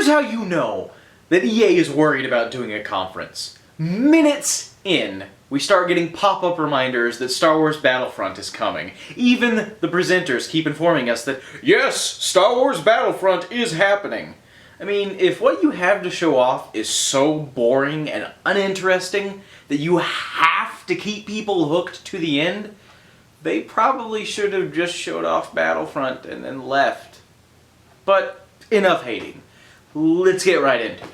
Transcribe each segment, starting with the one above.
Here's how you know that EA is worried about doing a conference. Minutes in, we start getting pop-up reminders that Star Wars Battlefront is coming. Even the presenters keep informing us that, yes, Star Wars Battlefront is happening. I mean, if what you have to show off is so boring and uninteresting that you have to keep people hooked to the end, they probably should have just showed off Battlefront and then left. But enough hating. Let's get right into it.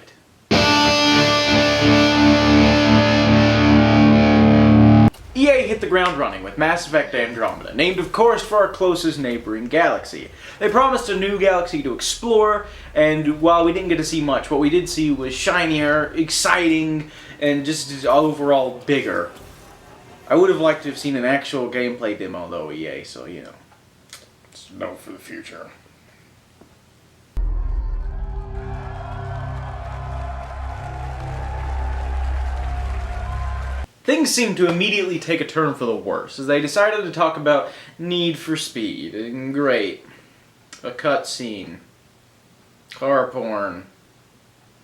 EA hit the ground running with Mass Effect Andromeda, named of course for our closest neighboring galaxy. They promised a new galaxy to explore, and while we didn't get to see much, what we did see was shinier, exciting, and just overall bigger. I would have liked to have seen an actual gameplay demo though, EA, so you know, it's no for the future. Things seemed to immediately take a turn for the worse, as they decided to talk about Need for Speed, and great. A cutscene. Car porn.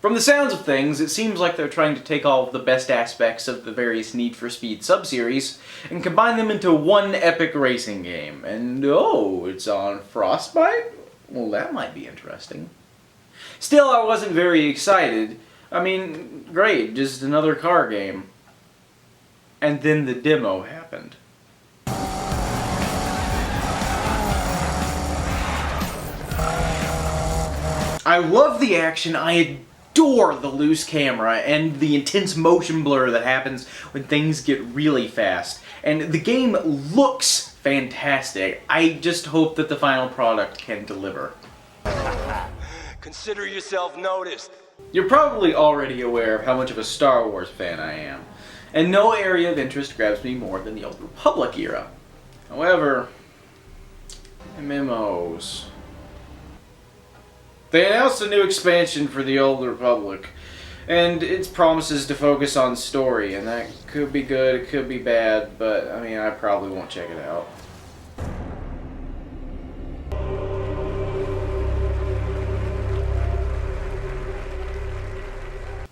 From the sounds of things, it seems like they're trying to take all of the best aspects of the various Need for Speed subseries and combine them into one epic racing game. And oh, it's on Frostbite? Well, that might be interesting. Still, I wasn't very excited. I mean, great, just another car game. And then the demo happened. I love the action, I adore the loose camera, and the intense motion blur that happens when things get really fast. And the game looks fantastic. I just hope that the final product can deliver. Consider yourself noticed. You're probably already aware of how much of a Star Wars fan I am. And no area of interest grabs me more than the Old Republic era. However, MMOs. They announced a new expansion for the Old Republic, and its promises to focus on story, and that could be good, it could be bad, but I mean, I probably won't check it out.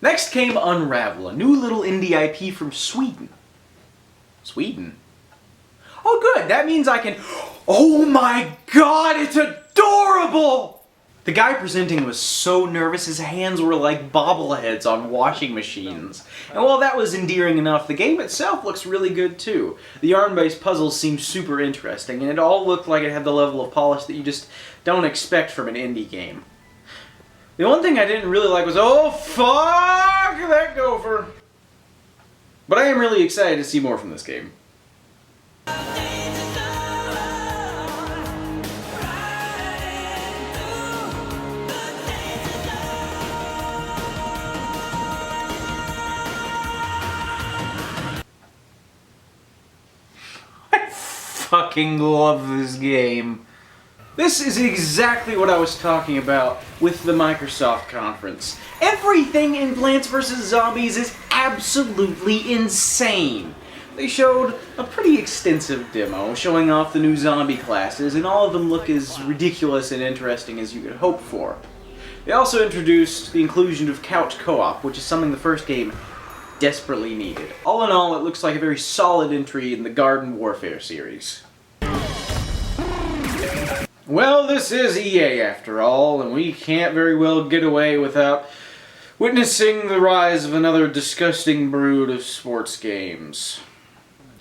Next came Unravel, a new little indie IP from Sweden. Sweden? Oh good, that means I can... Oh my god, it's adorable! The guy presenting was so nervous his hands were like bobbleheads on washing machines. And while that was endearing enough, the game itself looks really good too. The yarn-based puzzles seemed super interesting, and it all looked like it had the level of polish that you just don't expect from an indie game. The one thing I didn't really like was, oh fuck that gopher! But I am really excited to see more from this game. I fucking love this game. This is exactly what I was talking about with the Microsoft conference. Everything in Plants vs. Zombies is absolutely insane. They showed a pretty extensive demo showing off the new zombie classes, and all of them look as ridiculous and interesting as you could hope for. They also introduced the inclusion of couch co-op, which is something the first game desperately needed. All in all, it looks like a very solid entry in the Garden Warfare series. Well, this is EA after all, and we can't very well get away without witnessing the rise of another disgusting brood of sports games.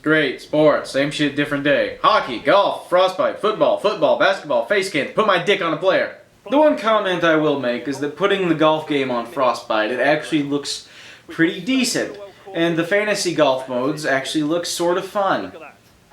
Great, sports, same shit, different day. Hockey, golf, frostbite, football, basketball, face cans, put my dick on a player. The one comment I will make is that putting the golf game on Frostbite, it actually looks pretty decent. And the fantasy golf modes actually look sort of fun.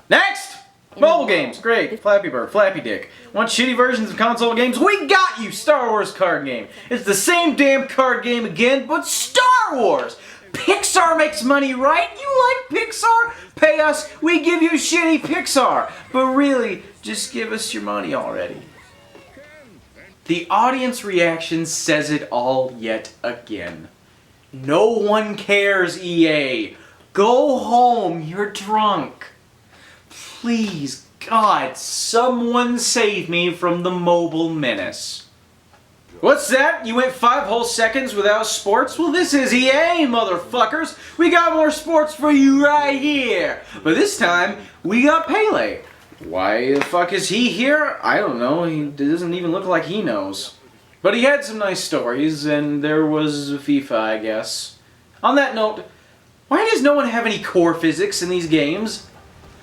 Next! Mobile games, great. Flappy Bird, Flappy Dick. Want shitty versions of console games? We got you! Star Wars card game. It's the same damn card game again, but Star Wars! Pixar makes money, right? You like Pixar? Pay us, we give you shitty Pixar. But really, just give us your money already. The audience reaction says it all yet again. No one cares, EA. Go home, you're drunk. Please, God, someone save me from the mobile menace. What's that? You went 5 whole seconds without sports? Well, this is EA, motherfuckers! We got more sports for you right here! But this time, we got Peléing. Why the fuck is he here? I don't know. He doesn't even look like he knows. But he had some nice stories, and there was FIFA, I guess. On that note, why does no one have any core physics in these games?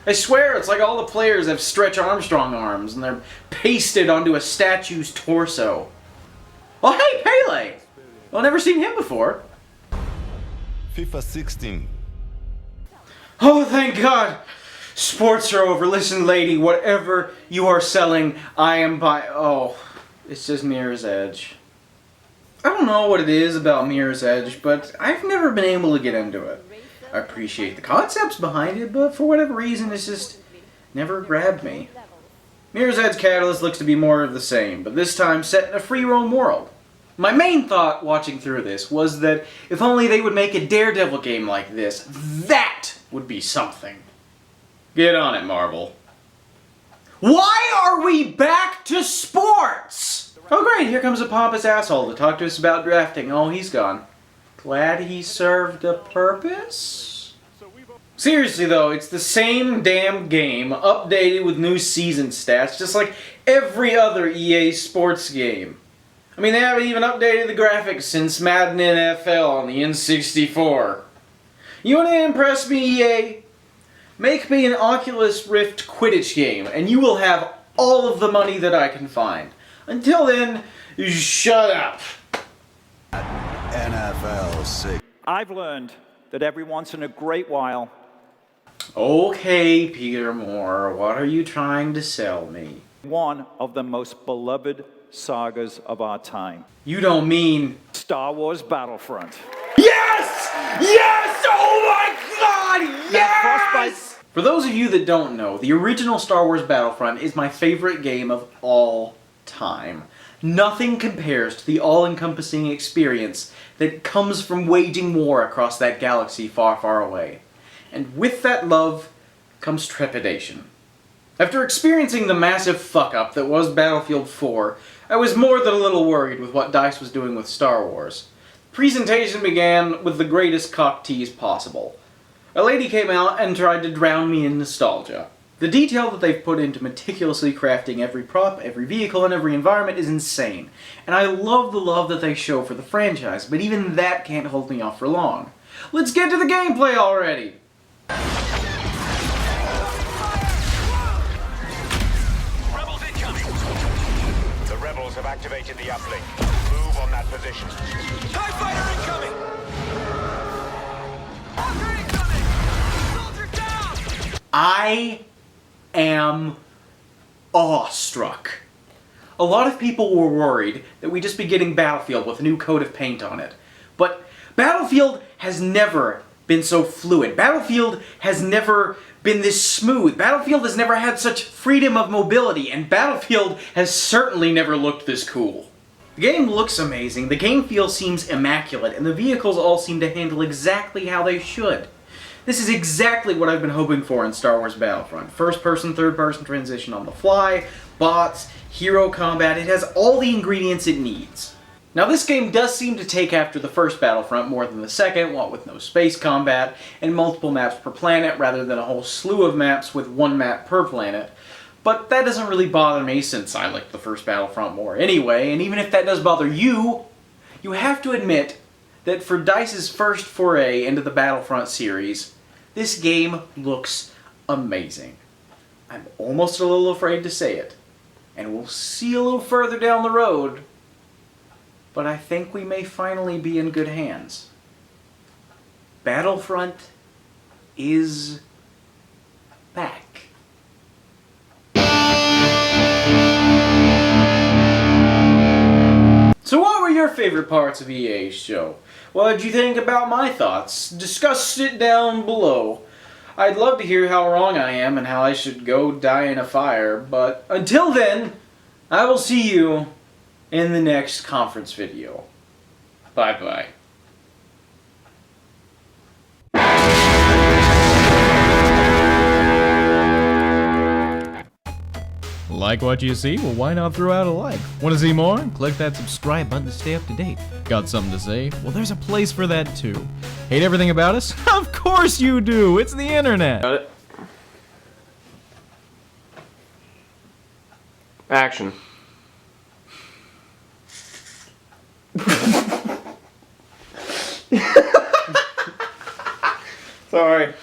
I swear it's like all the players have Stretch Armstrong arms, and they're pasted onto a statue's torso. Oh, hey, Peléing! I've never seen him before. FIFA 16. Oh, thank God! Sports are over. Listen, lady, whatever you are selling, I am buy. Oh, it's just Mirror's Edge. I don't know what it is about Mirror's Edge, but I've never been able to get into it. I appreciate the concepts behind it, but for whatever reason, it's just never grabbed me. Mirror's Edge Catalyst looks to be more of the same, but this time set in a free roam world. My main thought watching through this was that if only they would make a Daredevil game like this, that would be something. Get on it, Marvel. Why are we back to sports? Oh great, here comes a pompous asshole to talk to us about drafting. Oh, he's gone. Glad he served a purpose? Seriously though, it's the same damn game, updated with new season stats, just like every other EA sports game. I mean, they haven't even updated the graphics since Madden NFL on the N64. You want to impress me, EA? Make me an Oculus Rift Quidditch game, and you will have all of the money that I can find. Until then, shut up. NFL 6. I've learned that every once in a great while... Okay, Peter Moore, what are you trying to sell me? one of the most beloved sagas of our time. You don't mean... Star Wars Battlefront. Yes! Yes! Oh my God! Yes! For those of you that don't know, the original Star Wars Battlefront is my favorite game of all time. Nothing compares to the all-encompassing experience that comes from waging war across that galaxy far, far away. And with that love comes trepidation. After experiencing the massive fuck-up that was Battlefield 4, I was more than a little worried with what DICE was doing with Star Wars. The presentation began with the greatest cock tease possible. A lady came out and tried to drown me in nostalgia. The detail that they've put into meticulously crafting every prop, every vehicle, and every environment is insane. And I love the love that they show for the franchise, but even that can't hold me off for long. Let's get to the gameplay already! Rebels incoming! The rebels have activated the uplink. Move on that position. TIE fighter incoming! Walker incoming! Soldier down! I am awestruck. A lot of people were worried that we'd just be getting Battlefield with a new coat of paint on it. But Battlefield has never been so fluid. Battlefield has never been this smooth. Battlefield has never had such freedom of mobility, and Battlefield has certainly never looked this cool. The game looks amazing, the game feel seems immaculate, and the vehicles all seem to handle exactly how they should. This is exactly what I've been hoping for in Star Wars Battlefront. First-person, third-person transition on the fly, bots, hero combat, it has all the ingredients it needs. Now this game does seem to take after the first Battlefront more than the second, what with no space combat and multiple maps per planet rather than a whole slew of maps with one map per planet. But that doesn't really bother me since I liked the first Battlefront more anyway, and even if that does bother you, you have to admit that for DICE's first foray into the Battlefront series, this game looks amazing. I'm almost a little afraid to say it, and we'll see a little further down the road, but I think we may finally be in good hands. Battlefront is back. So what were your favorite parts of EA's show? What did you think about my thoughts? Discuss it down below. I'd love to hear how wrong I am and how I should go die in a fire, but until then, I will see you in the next conference video. Bye-bye. Like what you see? Well, why not throw out a like? Want to see more? Click that subscribe button to stay up to date. Got something to say? Well, there's a place for that too. Hate everything about us? Of course you do! It's the internet! Got it. Action. Sorry.